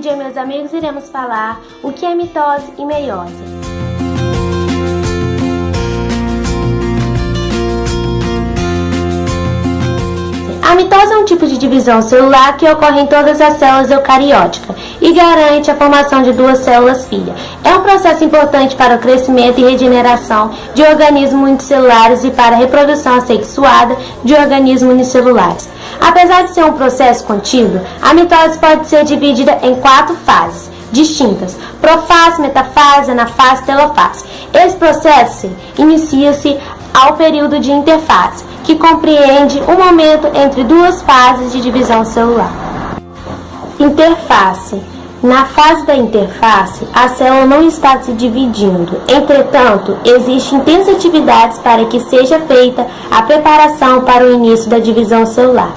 vídeo, eu e meus amigos, iremos falar o que é mitose e meiose. A mitose é um tipo de divisão celular que ocorre em todas as células eucarióticas e garante a formação de duas células filha. É um processo importante para o crescimento e regeneração de organismos unicelulares e para a reprodução assexuada de organismos unicelulares. Apesar de ser um processo contínuo, a mitose pode ser dividida em 4 fases distintas: profase, metafase, anafase e telofase. Esse processo inicia-se ao período de interfase, que compreende o momento entre duas fases de divisão celular. Interface. Na fase da interface, a célula não está se dividindo. Entretanto, existem intensas atividades para que seja feita a preparação para o início da divisão celular.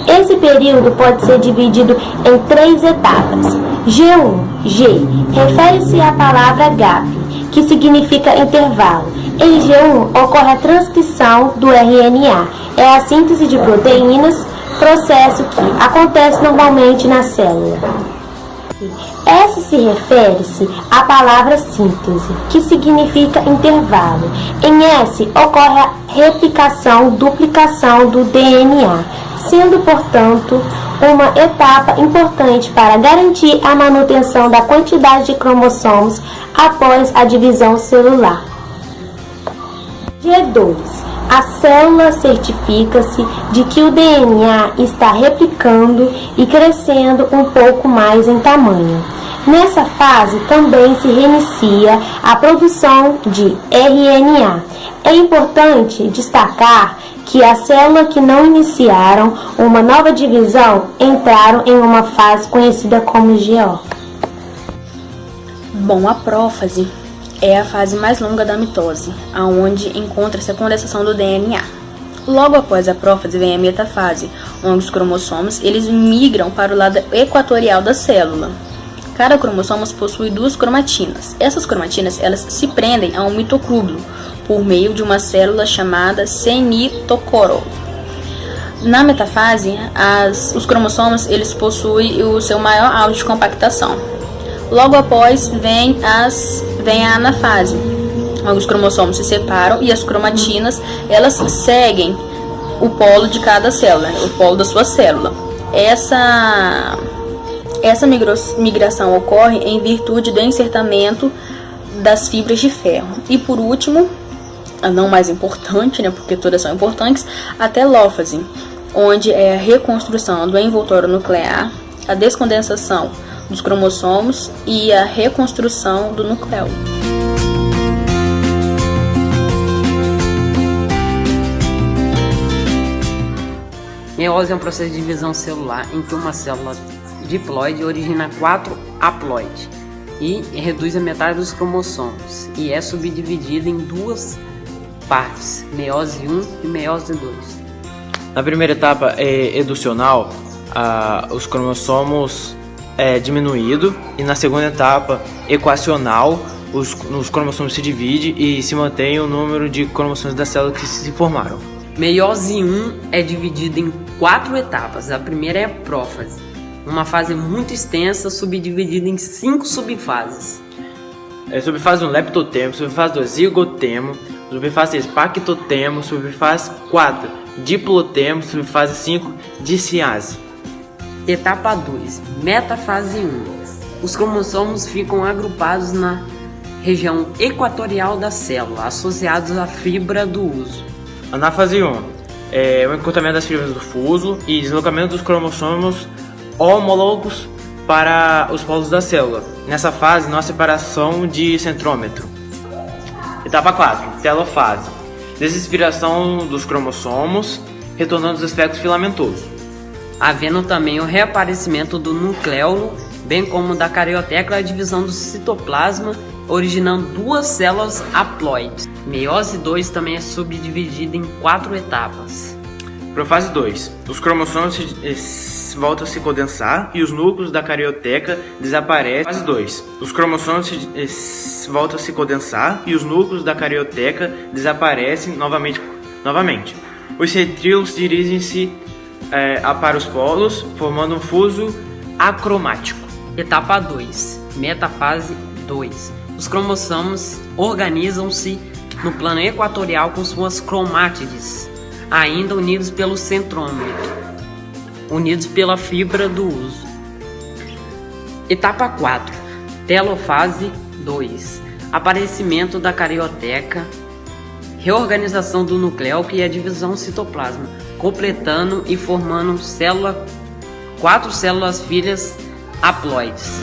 Esse período pode ser dividido em 3 etapas. G1. G refere-se à palavra gap, que significa intervalo. Em G1 ocorre a transcrição do RNA, é a síntese de proteínas, processo que acontece normalmente na célula. S se refere-se à palavra síntese, que significa intervalo. Em S ocorre a replicação, duplicação do DNA, sendo, portanto, uma etapa importante para garantir a manutenção da quantidade de cromossomos após a divisão celular. G2. A célula certifica-se de que o DNA está replicando e crescendo um pouco mais em tamanho. Nessa fase também se reinicia a produção de RNA. É importante destacar que as células que não iniciaram uma nova divisão entraram em uma fase conhecida como GO. Bom, a prófase é a fase mais longa da mitose, aonde encontra-se a condensação do DNA. Logo após a prófase vem a metafase, onde os cromossomos eles migram para o lado equatorial da célula. Cada cromossomo possui 2 cromatinas. Essas cromatinas elas se prendem a um mitocôndrio por meio de uma célula chamada cenitocoro. Na metafase, os cromossomos eles possuem o seu maior auge de compactação. Logo após vem a anafase, onde os cromossomos se separam e as cromatinas elas seguem o polo de cada célula, o polo da sua célula. Essa migração ocorre em virtude do encertamento das fibras de ferro. E por último, a não mais importante, porque todas são importantes, a telófase, onde é a reconstrução do envoltório nuclear, a descondensação dos cromossomos e a reconstrução do núcleo. Meiose é um processo de divisão celular em que uma célula diploide origina 4 haploides e reduz a metade dos cromossomos e é subdividida em 2 partes, meiose 1 e meiose 2. Na primeira etapa educional, os cromossomos é diminuído, e na segunda etapa equacional, os cromossomos se dividem e se mantém o número de cromossomos da célula que se formaram. Meiose 1 é dividida em 4 etapas. A primeira é a prófase, uma fase muito extensa, subdividida em 5 subfases. Subfase 1, leptotemo, subfase 2, zigotemo, subfase 3, pactotemo, subfase 4, diplotemo, subfase 5, disciase. Etapa 2, metafase 1. Os cromossomos ficam agrupados na região equatorial da célula, associados à fibra do uso. Anafase 1, o encurtamento das fibras do fuso e deslocamento dos cromossomos homólogos para os polos da célula. Nessa fase, não há separação de centrômetro. Etapa 4, telofase. Desinspiração dos cromossomos, retornando os aspectos filamentosos. Havendo também o reaparecimento do nucleolo, bem como da carioteca e a divisão do citoplasma, originando 2 células haploides. Meiose 2 também é subdividida em 4 etapas. Profase 2. Os cromossomos voltam a se condensar e os núcleos da carioteca desaparecem. Fase 2. Os cromossomos voltam a se condensar e os núcleos da carioteca desaparecem novamente. Os centríolos dirigem-se para os polos, formando um fuso acromático. Etapa 2, metafase 2. Os cromossomos organizam-se no plano equatorial com suas cromátides, ainda unidos pelo centrômero, unidos pela fibra do uso. Etapa 4, telofase 2. Aparecimento da carioteca, reorganização do nucleus e a divisão citoplasma, completando e formando 4 células filhas haploides.